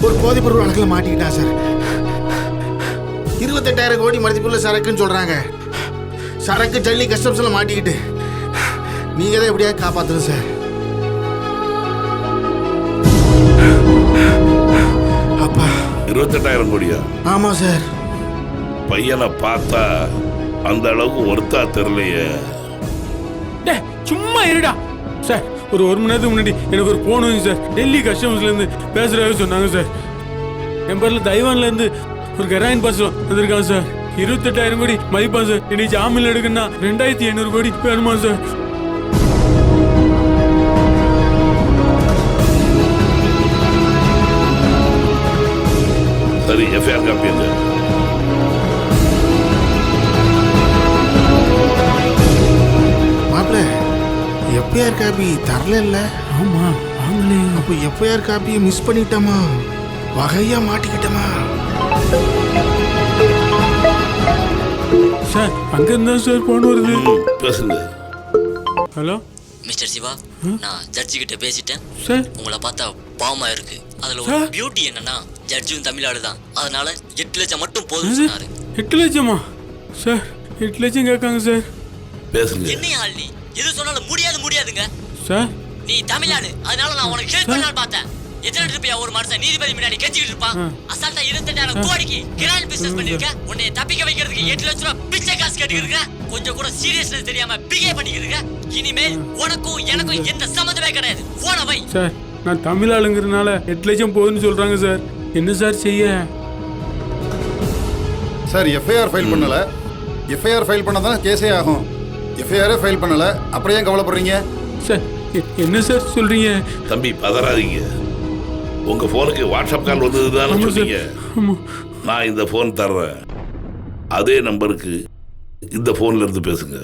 ஒரு போதைப்பொருள் வழக்கில் மாட்டிக்கிட்டான் சார். 28,000 கோடி மதிப்புள்ள சரக்குன்னு சொல்றாங்க. சரக்கு டெல்லி கஸ்டம்ஸ்ல மாட்டிக்கிட்டு நீங்க தான் எப்படியாவது காப்பாத்துங்க சார். அப்பா 28,000 கோடியா? ஆமா சார். பையனை பார்த்தா அந்த அளவுக்கு ஒருத்தா தெரியலையே. சும்மா இருடா சார். ஒரு மணி நேரத்துக்கு முன்னாடி எனக்கு ஒரு போன் வந்து சார். டெல்லி கஸ்டம்ஸ்ல இருந்து பேசுறதாக சொன்னாங்க சார். என் பேர்ல தைவான்ல இருந்து ஒரு கராயின் பார்சல் வந்திருக்காங்க சார். 28,000 கோடி மதிப்பா சார். இன்னைக்கு ஜாமீன் எடுக்கணும்னா 2,500 கோடி வேணுமா சார்? சரி, எஃப்ஐஆர் காப்பி எங்க? மாப்பிள்ள எஃப்ஐஆர் காப்பி தரல. ஆமா வாங்களே. அப்போ எஃப்ஐஆர் காப்பியை மிஸ் பண்ணிட்டோமா? வகையா மாட்டிக்கிட்டோமா? சார் அங்க இருந்தா சார் போன் வருது. பேசுங்க. ஹலோ மிஸ்டர் சிவா, நான் ஜட்ஜி கிட்ட பேசிட்டேன் சார். உங்களை பார்த்தா பாவமா இருக்கு. அதுல ஒரு பியூட்டி என்னன்னா ஜட்ஜும் தமிழ்நாடு தான். அதனால 8 லட்சம் மட்டும் போதும் சொன்னாரு. 8 லட்சமா சார்? 8 லட்சம் கேட்காங்க சார். பேசுங்க. என்ன ஆள் நீ? எது சொன்னாலும் முடியாதுங்க சார் நீ தமிழ்நாடு, அதனால நான் உனக்கு ஹெல்ப் பண்ணலாம்னு பார்த்தேன். எத்தனை ரூபாயா ஒரு மனுஷன் நீதிபதி முன்னாடி கெஞ்சிக்கிட்டு இருப்பான்? அசால்ட்டா 28,000 கோடிக்கு கிராண்ட் பிசினஸ் பண்ணிருக்க. உன்னை தப்பிக்க வைக்கிறதுக்கு 8 லட்சம் ரூபாய் பிச்சை காசு கேட்டுக்கிட்டு கொஞ்சம் கூட சீரியஸ்னஸ் தெரியாம பிகே பண்ணிக்கிட்டு. இனிமேல் உனக்கும் எனக்கும் எந்த சம்மந்தமே கிடையாது. போன வை சார். நான் தமிழ் ஆளுங்கிறதுனால 8 லட்சம் போகுதுன்னு சொல்றாங்க சார். என்ன சார் செய்ய? சார் எஃப்ஐஆர் ஃபைல் பண்ணல. எஃப்ஐஆர் ஃபைல் பண்ண தான் கேஸே ஆகும். எஃப்ஐஆரே ஃபைல் பண்ணல, அப்புறம் ஏன் கவலைப்படுறீங்க? சார் என்ன சார் சொல்றீங்க? தம்பி பதறாதீங்க. உங்க போனுக்கு வாட்ஸ்அப் கால் வந்ததுதானே சொன்னீங்க. நான் இந்த போன் தர்றேன். அதே நம்பருக்கு இந்த போன்ல இருந்து பேசுங்க.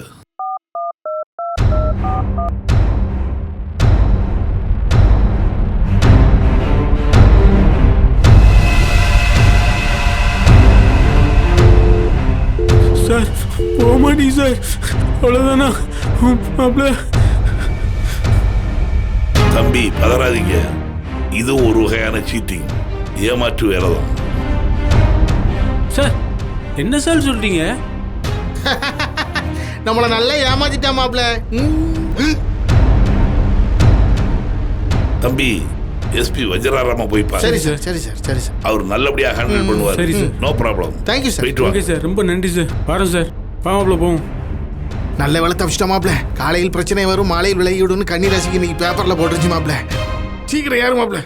சார் போக மாட்டீங்க சார். அவ்வளவுதானா மாப்பிள்ள? தம்பி பதறாதீங்க. இது ஒரு வகையான சீட்டிங், ஏமாற்று வேலை தான். சார் என்ன சார் சொல்றீங்க? நம்மள நல்லா ஏமாத்திட்டா மாப்பிள்ள. தம்பி எஸ்பி வஜ்ராராம போய் பாருங்க. சரி சார், சரி சார், சரி சார். அவர் நல்லபடியா ஹேண்டில் பண்ணுவார். சரி sir. No problem. Thank you sir. போயிட்டு ஓகே வாங்க. சார், ரொம்ப நன்றி சார். வரோம் சார். மாப்பிள்ள போவோம். நல்ல வேலை தப்பிச்சிட்டா மாப்பிள்ள. காலையில் பிரச்சனை வரும், மாலையில் விலகிவிடுன்னு கண்ணீர் ரசிக்க இன்னைக்கு பேப்பர்ல போட்டுருச்சு மாப்பிள்ள. சீக்கிரம் யாரு மாப்பிள்ள?